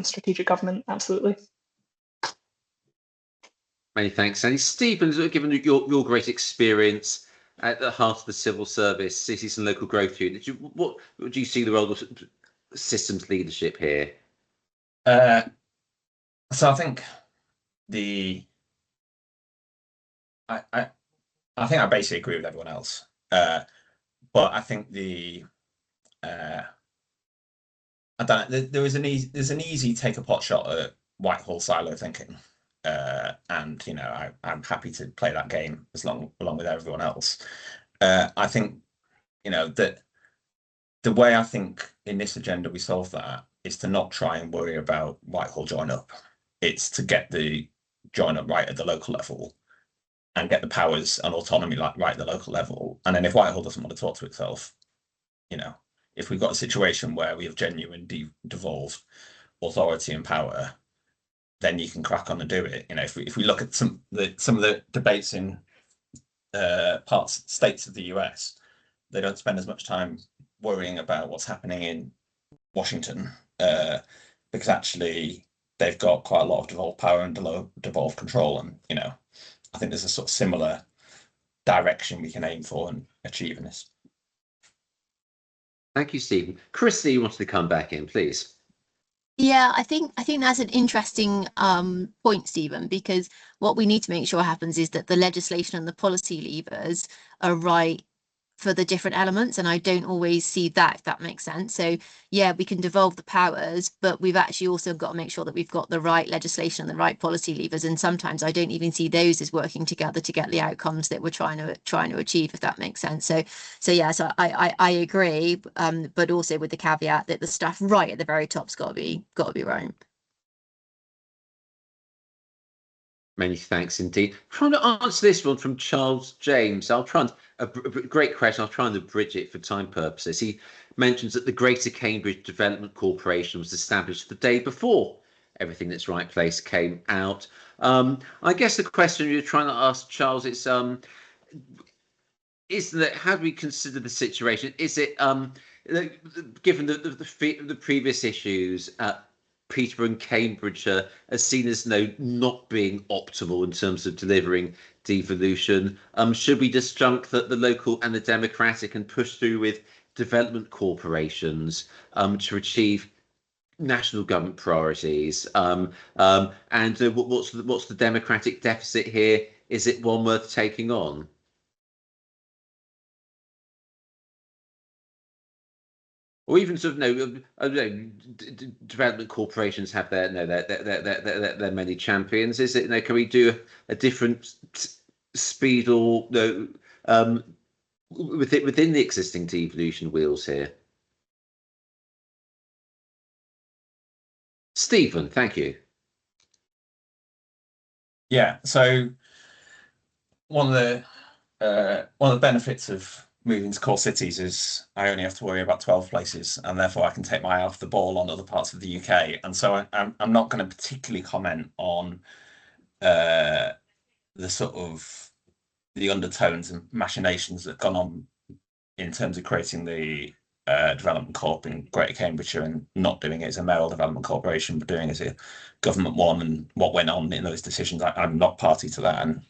strategic government, absolutely. Many thanks, Sandy. Stephen, given your great experience at the heart of the civil service, cities and local growth unit, what do you see the role of systems leadership here? So I think I think I basically agree with everyone else, but I think I don't know, there's an easy take a pot shot at Whitehall silo thinking, and I'm happy to play that game along with everyone else. I think that the way I think in this agenda we solve that is to not try and worry about Whitehall join up. It's to get the join up right at the local level and get the powers and autonomy right at the local level. And then if Whitehall doesn't want to talk to itself, if we've got a situation where we have genuine devolved authority and power, then you can crack on and do it. If we look at some of the debates in states of the US, they don't spend as much time worrying about what's happening in Washington because actually they've got quite a lot of devolved power and devolved control, and I think there's a sort of similar direction we can aim for and achieve in this. Thank you, Stephen. Christy, you wanted to come back in, please. Yeah, I think that's an interesting point, Stephen, because what we need to make sure happens is that the legislation and the policy levers are right for the different elements, and I don't always see that, if that makes sense. So yeah, we can devolve the powers, but we've actually also got to make sure that we've got the right legislation and the right policy levers, and sometimes I don't even see those as working together to get the outcomes that we're trying to achieve, if that makes sense. So yeah, so I agree, but also with the caveat that the stuff right at the very top's got to be right. Many thanks indeed. Trying to answer this one from Charles James. I'll try and a great question. I'll try and abridge it for time purposes. He mentions that the Greater Cambridge Development Corporation was established the day before Everything That's Right Place came out. I guess the question you're trying to ask, Charles, is that how do we consider the situation? Is it given the previous issues? Peterborough and Cambridge are seen as not being optimal in terms of delivering devolution. Should we just junk the local and the democratic and push through with development corporations to achieve national government priorities? And what's the democratic deficit here? Is it one worth taking on? Or even sort of development corporations have their many champions. Is it can we do a different speed or within the existing devolution wheels here? Stephen, thank you. Yeah, so one of the benefits of moving to core cities is I only have to worry about 12 places, and therefore I can take my eye off the ball on other parts of the UK. And so I'm not going to particularly comment on the sort of the undertones and machinations that have gone on in terms of creating the development corp in Greater Cambridgeshire and not doing it as a mayoral development corporation, but doing it as a government one, and what went on in those decisions. I'm not party to that, and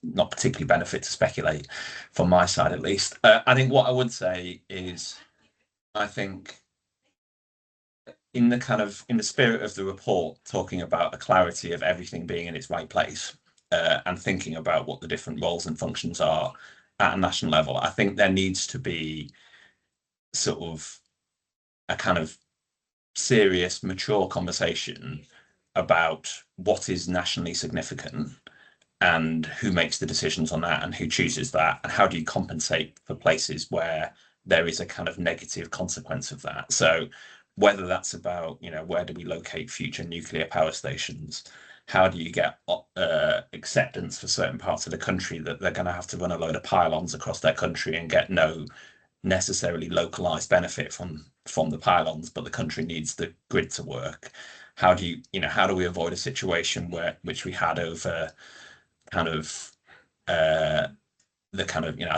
not particularly benefit to speculate from my side, at least. I think what I would say is, I think in the spirit of the report, talking about a clarity of everything being in its right place, and thinking about what the different roles and functions are at a national level, I think there needs to be sort of a kind of serious, mature conversation about what is nationally significant and who makes the decisions on that and who chooses that, and how do you compensate for places where there is a kind of negative consequence of that. So whether that's about, where do we locate future nuclear power stations? How do you get acceptance for certain parts of the country that they're going to have to run a load of pylons across their country and get no necessarily localized benefit from the pylons, but the country needs the grid to work? How do we avoid a situation which we had over I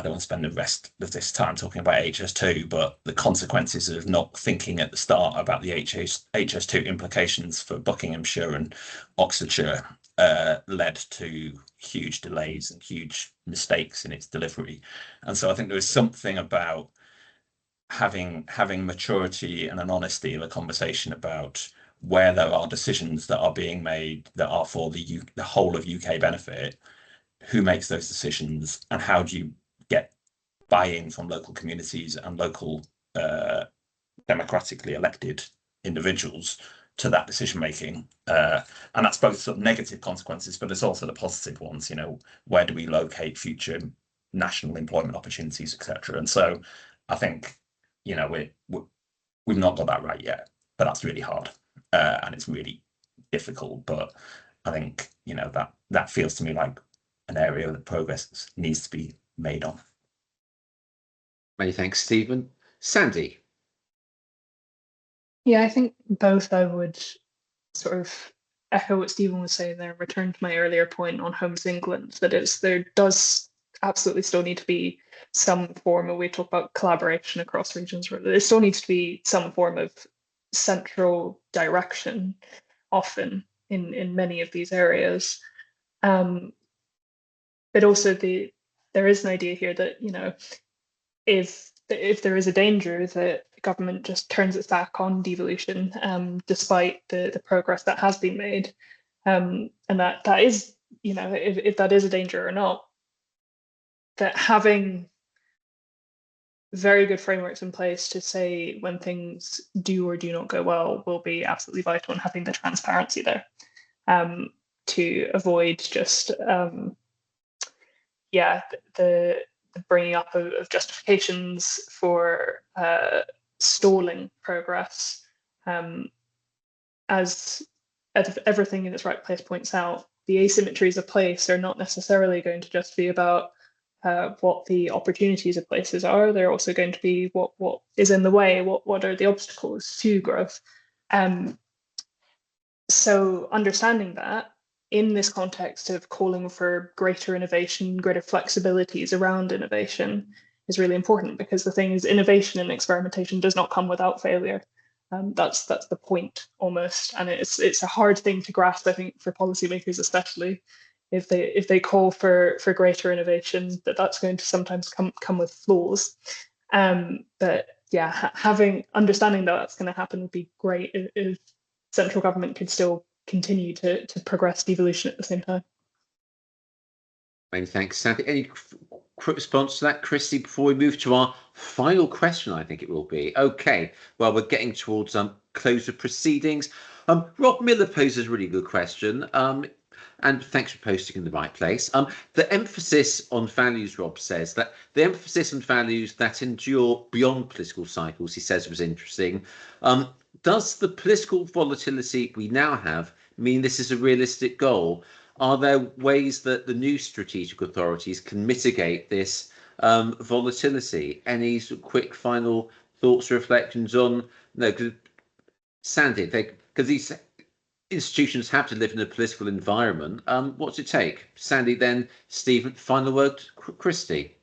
don't want to spend the rest of this time talking about HS2, but the consequences of not thinking at the start about the HS2 implications for Buckinghamshire and Oxfordshire led to huge delays and huge mistakes in its delivery. And so I think there is something about having maturity and an honesty of a conversation about where there are decisions that are being made that are for the whole of UK benefit, who makes those decisions, and how do you get buy-in from local communities and local democratically elected individuals to that decision making. And that's both sort of negative consequences, but it's also the positive ones. Where do we locate future national employment opportunities, etc. And so I think we've not got that right yet, but that's really hard, and it's really difficult. But I think that feels to me like an area that progress needs to be made on. Many thanks, Stephen. Sandy. Yeah, I think both I would sort of echo what Stephen was saying there, return to my earlier point on Homes England, that there does absolutely still need to be some form of, we talk about collaboration across regions, there still needs to be some form of central direction, often in many of these areas. But also there is an idea here that, if there is a danger that government just turns its back on devolution, despite the progress that has been made, and that is, if that is a danger or not, that having very good frameworks in place to say when things do or do not go well will be absolutely vital, and having the transparency there to avoid just the bringing up of justifications for stalling progress. As everything in its right place points out, the asymmetries of place are not necessarily going to just be about what the opportunities of places are. They're also going to be what is in the way, what are the obstacles to growth. So understanding that in this context of calling for greater innovation, greater flexibilities around innovation is really important, because the thing is, innovation and experimentation does not come without failure. That's the point almost, and it's a hard thing to grasp, I think, for policymakers, especially if they call for greater innovation, that's going to sometimes come with flaws. But yeah, understanding that that's going to happen would be great if central government could still continue to progress devolution at the same time. Many thanks, Sandy. Any quick response to that, Christy, before we move to our final question? I think it will be. Okay, well, we're getting towards close of proceedings. Rob Miller poses a really good question. And thanks for posting in the right place. The emphasis on values, Rob says, that the emphasis on values that endure beyond political cycles, he says, was interesting. Does the political volatility we now have mean this is a realistic goal? Are there ways that the new strategic authorities can mitigate this volatility? Any sort of quick final thoughts or reflections on, no, because Sandy, because these institutions have to live in a political environment. What's it take? Sandy, then Stephen, final word, Christy.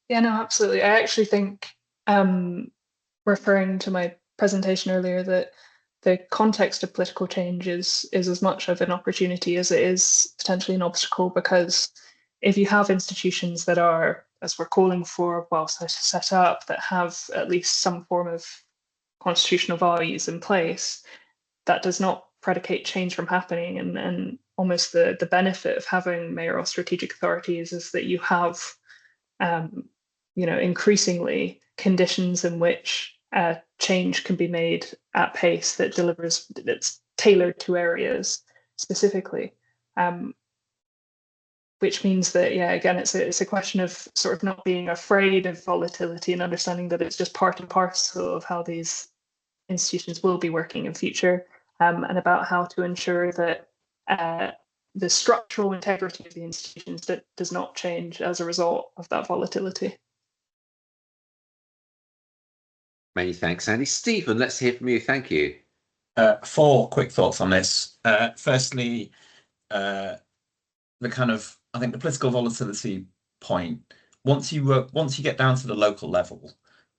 Yeah, no, absolutely. I actually think, referring to my presentation earlier, that the context of political change is as much of an opportunity as it is potentially an obstacle, because if you have institutions that are, as we're calling for, well set up, that have at least some form of constitutional values in place, that does not predicate change from happening. And almost the benefit of having mayoral strategic authorities is that you have, increasingly conditions in which change can be made at pace that's tailored to areas specifically, which means that, yeah, again, it's a question of sort of not being afraid of volatility and understanding that it's just part and parcel of how these institutions will be working in future, and about how to ensure that the structural integrity of the institutions does not change as a result of that volatility. Many thanks, Andy. Stephen, let's hear from you. Thank you. 4 quick thoughts on this. Firstly, I think the political volatility point, once you get down to the local level,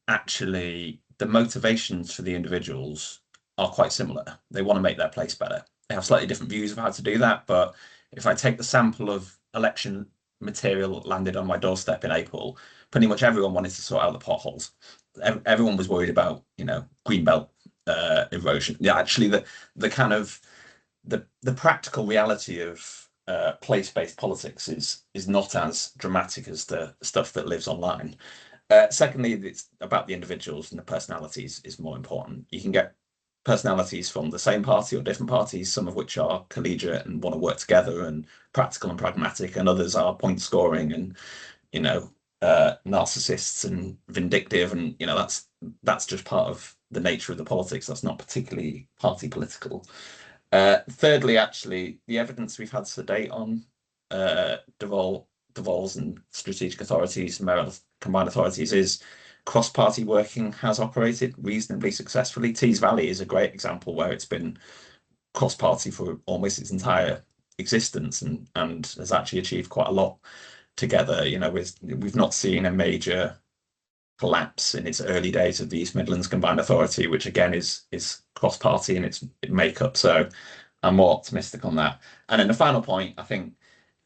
actually the motivations for the individuals are quite similar. They want to make their place better. They have slightly different views of how to do that, but if I take the sample of election material that landed on my doorstep in April, pretty much everyone wanted to sort out the potholes. Everyone was worried about, greenbelt erosion. Yeah, actually, the kind of the practical reality of place-based politics is not as dramatic as the stuff that lives online. Secondly, it's about the individuals, and the personalities is more important. You can get personalities from the same party or different parties, some of which are collegiate and want to work together and practical and pragmatic, and others are point scoring and narcissists and vindictive, and that's just part of the nature of the politics. That's not particularly party political. Thirdly, actually, the evidence we've had to date on devolves and strategic authorities, mayoral combined authorities, is cross-party working has operated reasonably successfully. Tees Valley is a great example where it's been cross-party for almost its entire existence and has actually achieved quite a lot together. We've not seen a major collapse in its early days of the East Midlands Combined Authority, which again is cross-party in its makeup. So I'm more optimistic on that. And then the final point, I think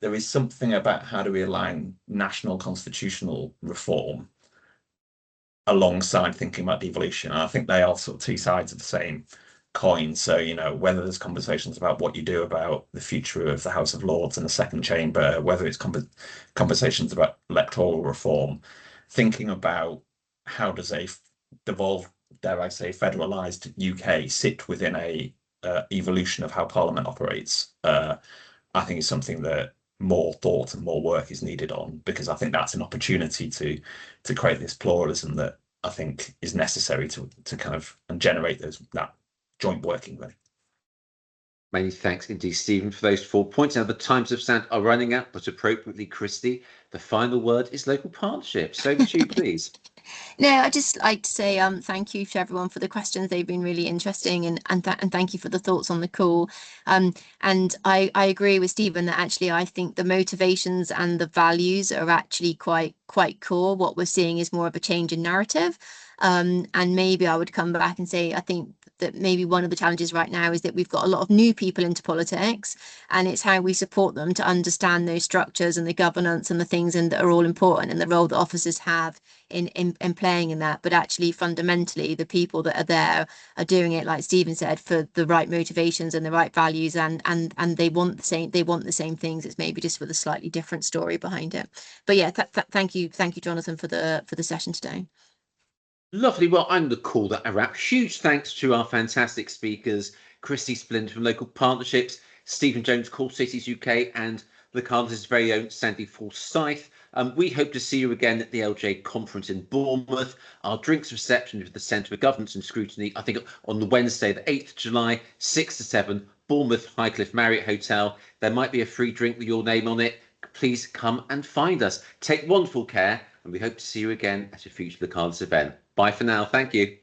there is something about how do we align national constitutional reform alongside thinking about devolution. And I think they are sort of 2 sides of the same coin. So, whether there's conversations about what you do about the future of the House of Lords and the second chamber, whether it's conversations about electoral reform, thinking about how does a devolved, dare I say, federalized UK sit within a evolution of how Parliament operates, I think is something that more thought and more work is needed on, because I think that's an opportunity to create this pluralism that I think is necessary to kind of and generate that joint working with. Many thanks indeed, Stephen, for those 4 points. Now, the times of sound are running out, but appropriately, Christy, the final word is local partnerships. Over to you, please. No, I'd just like to say thank you to everyone for the questions. They've been really interesting, and thank you for the thoughts on the call. And I agree with Stephen that actually I think the motivations and the values are actually quite core. What we're seeing is more of a change in narrative. And maybe I would come back and say, I think that maybe one of the challenges right now is that we've got a lot of new people into politics, and it's how we support them to understand those structures and the governance and the things that are all important, and the role that officers have in playing in that. But actually, fundamentally, the people that are there are doing it, like Stephen said, for the right motivations and the right values, and they want the same things. It's maybe just with a slightly different story behind it. But yeah, thank you, Jonathan, for the session today. Lovely. Well, I'm going to call that a wrap. Huge thanks to our fantastic speakers, Christy Splint from Local Partnerships, Stephen Jones, Core Cities UK, and Localis' very own Sandy Forsyth. We hope to see you again at the LJ conference in Bournemouth. Our drinks reception for the Centre for Governance and Scrutiny, I think on the Wednesday, the 8th of July, 6 to 7, Bournemouth Highcliffe Marriott Hotel. There might be a free drink with your name on it. Please come and find us. Take wonderful care, and we hope to see you again at a future Localis event. Bye for now. Thank you.